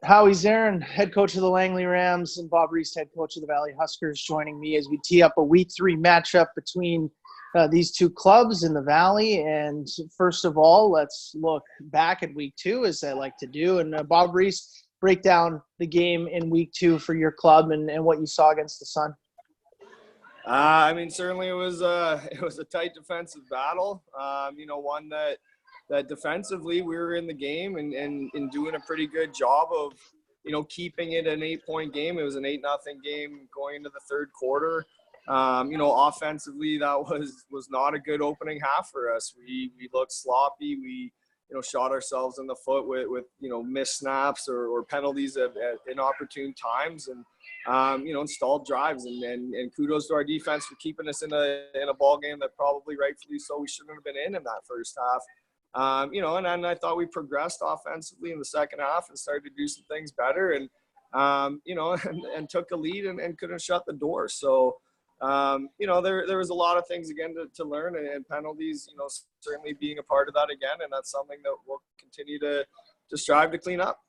Howie, Zaron, head coach of the Langley Rams, and Bob Reist, head coach of the Valley Huskers, joining me as we tee up a Week 3 matchup between these two clubs in the Valley. And first of all, let's look back at Week 2, as I like to do. And Bob Reist, break down the game in Week 2 for your club and what you saw against the Sun. Certainly it was a tight defensive battle. One that defensively we were in the game and doing a pretty good job of, keeping it an 8-point game. It was an 8-0 game going into the third quarter. Offensively, that was not a good opening half for us. We looked sloppy. We, shot ourselves in the foot with missed snaps or penalties at inopportune times and, installed drives and kudos to our defense for keeping us in a ball game that probably rightfully so we shouldn't have been in that first half. And I thought we progressed offensively in the second half and started to do some things better and, and took a lead and couldn't shut the door. So, there was a lot of things again to learn and penalties, certainly being a part of that again. And that's something that we'll continue to strive to clean up.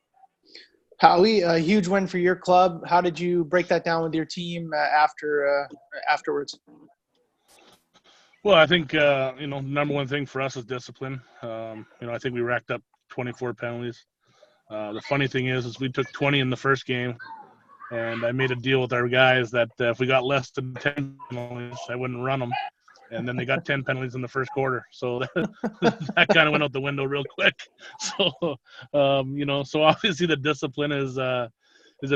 Howie, a huge win for your club. How did you break that down with your team afterwards? Well, I think, number one thing for us is discipline. I think we racked up 24 penalties. The funny thing is we took 20 in the first game, and I made a deal with our guys that if we got less than 10 penalties, I wouldn't run them. And then they got 10 penalties in the first quarter. So that kind of went out the window real quick. So, so obviously the discipline is a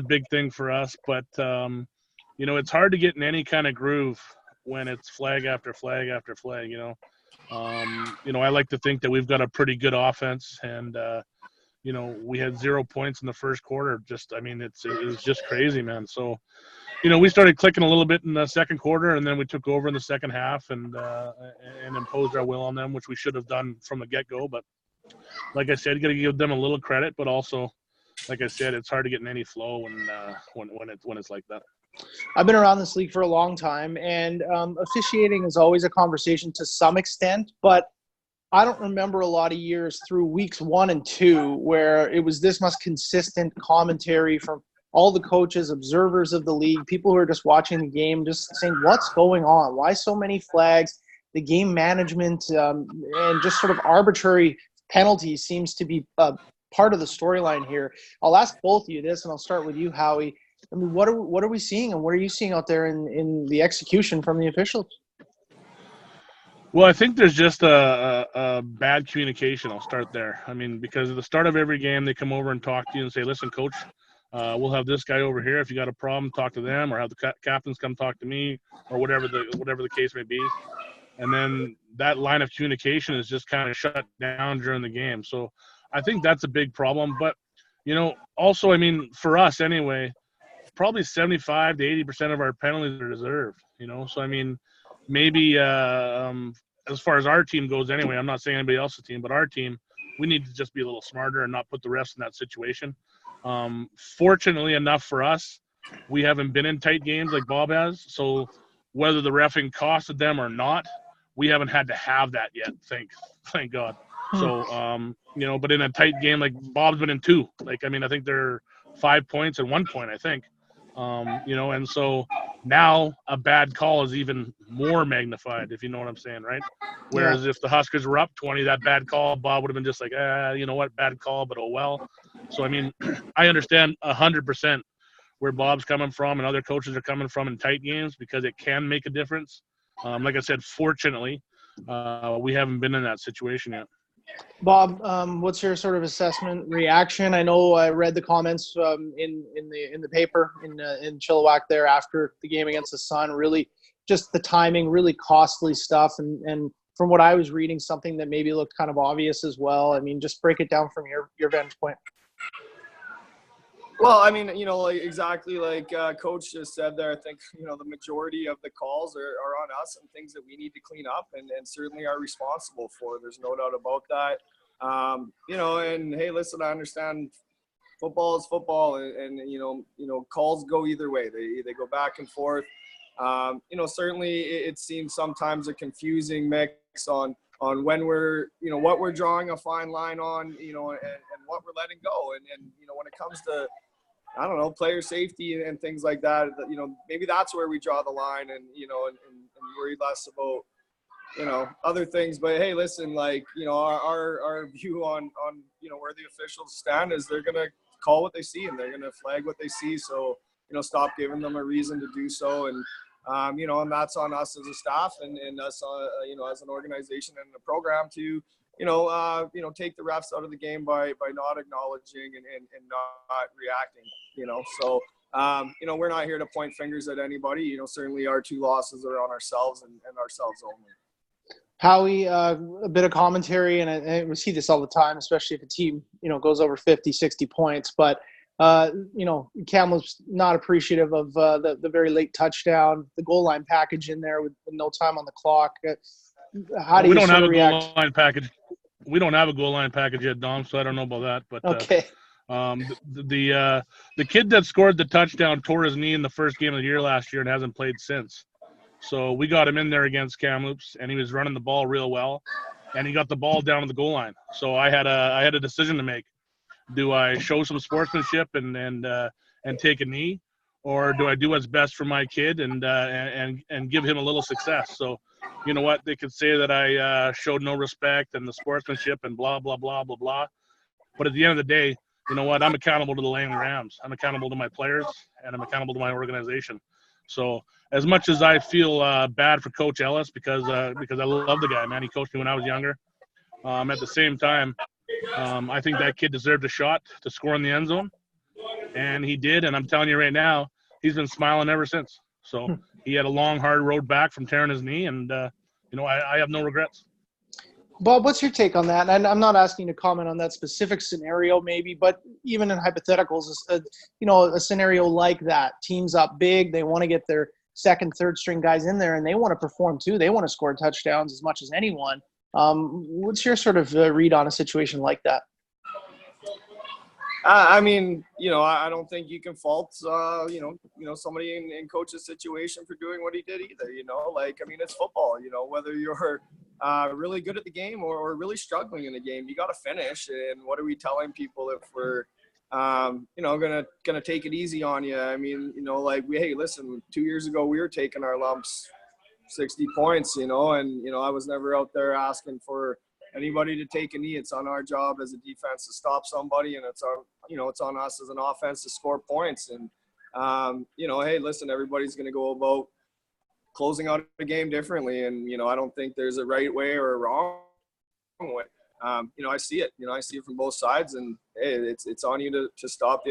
big thing for us. But, it's hard to get in any kind of groove when it's flag after flag after flag, I like to think that we've got a pretty good offense and, we had 0 points in the first quarter. It was just crazy, man. So, we started clicking a little bit in the second quarter and then we took over in the second half and imposed our will on them, which we should have done from the get-go. But like I said, you got to give them a little credit, but also, like I said, it's hard to get in any flow when it's like that. I've been around this league for a long time, and officiating is always a conversation to some extent, but I don't remember a lot of years through weeks 1 and 2 where it was this much consistent commentary from all the coaches, observers of the league, people who are just watching the game, just saying, what's going on? Why so many flags? The game management and just sort of arbitrary penalties seems to be part of the storyline here. I'll ask both of you this, and I'll start with you, Howie. I mean, what are we seeing, and what are you seeing out there in the execution from the officials? Well, I think there's just a bad communication. I'll start there. I mean, because at the start of every game, they come over and talk to you and say, listen, coach, we'll have this guy over here. If you got a problem, talk to them, or have the captains come talk to me, or whatever the case may be. And then that line of communication is just kind of shut down during the game. So I think that's a big problem. But, also, I mean, for us anyway, probably 75 to 80% of our penalties are deserved, So, I mean, maybe as far as our team goes anyway, I'm not saying anybody else's team, but our team, we need to just be a little smarter and not put the refs in that situation. Fortunately enough for us, we haven't been in tight games like Bob has. So whether the reffing costed them or not, we haven't had to have that yet. Thank God. So, but in a tight game, like Bob's been in 2, I think they're 5 points and 1 point, I think. And so now a bad call is even more magnified, if you know what I'm saying, right? Whereas if the Huskers were up 20, that bad call, Bob would have been just like, bad call, but oh well. So, I mean, I understand 100% where Bob's coming from and other coaches are coming from in tight games because it can make a difference. Like I said, fortunately, we haven't been in that situation yet. Bob, what's your sort of assessment, reaction? I know I read the comments in the paper in Chilliwack there after the game against the Sun. Really, just the timing, really costly stuff, and from what I was reading, something that maybe looked kind of obvious as well. I mean, just break it down from your vantage point. Well, I mean, exactly like Coach just said there, I think, the majority of the calls are on us and things that we need to clean up and certainly are responsible for. There's no doubt about that. And hey, listen, I understand football is football and calls go either way. They go back and forth. Certainly it seems sometimes a confusing mix on when we're, what we're drawing a fine line on, and what we're letting go. And when it comes to, I don't know, player safety and things like that, maybe that's where we draw the line and worry less about, other things. But hey, listen, our view on where the officials stand is they're going to call what they see and they're going to flag what they see. So, stop giving them a reason to do so. And, and that's on us as a staff and us, as an organization and a program to, take the refs out of the game by not acknowledging and not reacting, So, we're not here to point fingers at anybody. Certainly our 2 losses are on ourselves and ourselves only. Howie, a bit of commentary, and we see this all the time, especially if a team, goes over 50, 60 points. But, Cam was not appreciative of the very late touchdown, the goal line package in there with no time on the clock. How do you sort of react? Goal line package. We don't have a goal line package yet, Dom, so I don't know about that. But okay. The kid that scored the touchdown tore his knee in the first game of the year last year and hasn't played since. So we got him in there against Kamloops, and he was running the ball real well, and he got the ball down to the goal line. So I had a decision to make. Do I show some sportsmanship and take a knee, or do I do what's best for my kid and give him a little success? So, you know what? They could say that I showed no respect and the sportsmanship and blah blah blah blah blah. But at the end of the day, you know what? I'm accountable to the Langley Rams. I'm accountable to my players, and I'm accountable to my organization. So as much as I feel bad for Coach Ellis because I love the guy, man. He coached me when I was younger. At the same time, I think that kid deserved a shot to score in the end zone, and he did. And I'm telling you right now, he's been smiling ever since. So he had a long, hard road back from tearing his knee, and I have no regrets. Bob, what's your take on that? And I'm not asking you to comment on that specific scenario, maybe, but even in hypotheticals, a scenario like that, teams up big, they want to get their second, third string guys in there, and they want to perform too. They want to score touchdowns as much as anyone. What's your sort of read on a situation like that? I don't think you can fault, somebody in Coach's situation for doing what he did either. It's football. Whether you're really good at the game or really struggling in the game, you got to finish. And what are we telling people if we're, gonna take it easy on you? Hey, listen, 2 years ago we were taking our lumps, 60 points, and I was never out there asking for anybody to take a knee. It's on our job as a defense to stop somebody, and it's on us as an offense to score points. And hey, listen, everybody's going to go about closing out a game differently, and I don't think there's a right way or a wrong way. I see it. I see it from both sides, and hey, it's on you to stop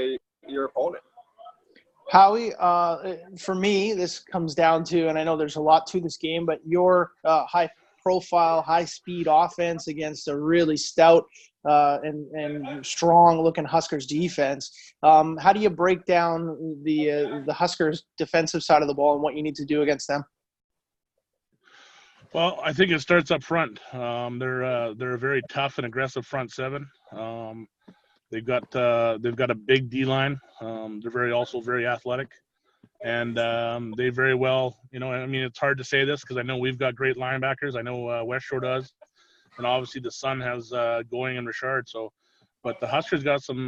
your opponent. Howie, for me, this comes down to, and I know there's a lot to this game, but your high-profile, high-speed offense against a really stout and strong-looking Huskers defense. How do you break down the Huskers defensive side of the ball and what you need to do against them? Well, I think it starts up front. They're a very tough and aggressive front seven. They've got a big D line. They're also very athletic, and they very well. It's hard to say this because I know we've got great linebackers. I know West Shore does, and obviously the Sun has Going and Richard. So, but the Huskers got some.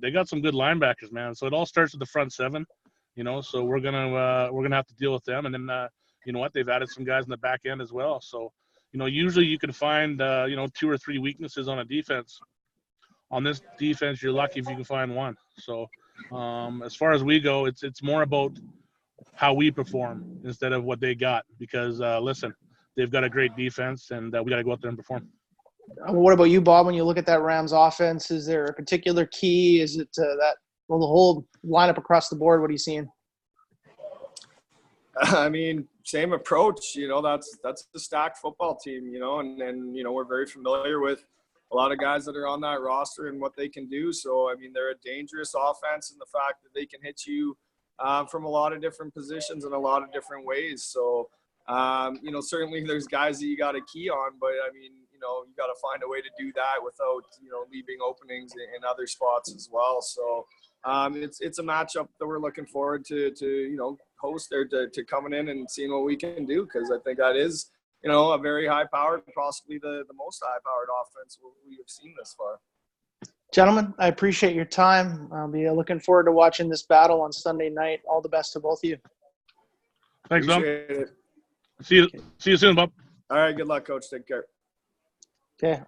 They got some good linebackers, man. So it all starts with the front seven. So we're gonna have to deal with them, and then they've added some guys in the back end as well. So usually you can find 2 or 3 weaknesses on a defense. On this defense, you're lucky if you can find one. So as far as we go, it's more about how we perform instead of what they got. Because listen, they've got a great defense, and we got to go out there and perform. What about you, Bob? When you look at that Rams offense, is there a particular key? Is it the whole lineup across the board? What are you seeing? Same approach. That's the stacked football team. And we're very familiar with a lot of guys that are on that roster and what they can do. So, they're a dangerous offense in the fact that they can hit you from a lot of different positions in a lot of different ways. So, certainly there's guys that you got to key on, but you got to find a way to do that without, leaving openings in other spots as well. So, it's a matchup that we're looking forward to host there, to coming in and seeing what we can do, because I think that is, a very high-powered, possibly the most high-powered offense we have seen this far. Gentlemen, I appreciate your time. I'll be looking forward to watching this battle on Sunday night. All the best to both of you. Thanks, Dom. Appreciate it. See you soon, Bob. All right, good luck, Coach. Take care. Okay.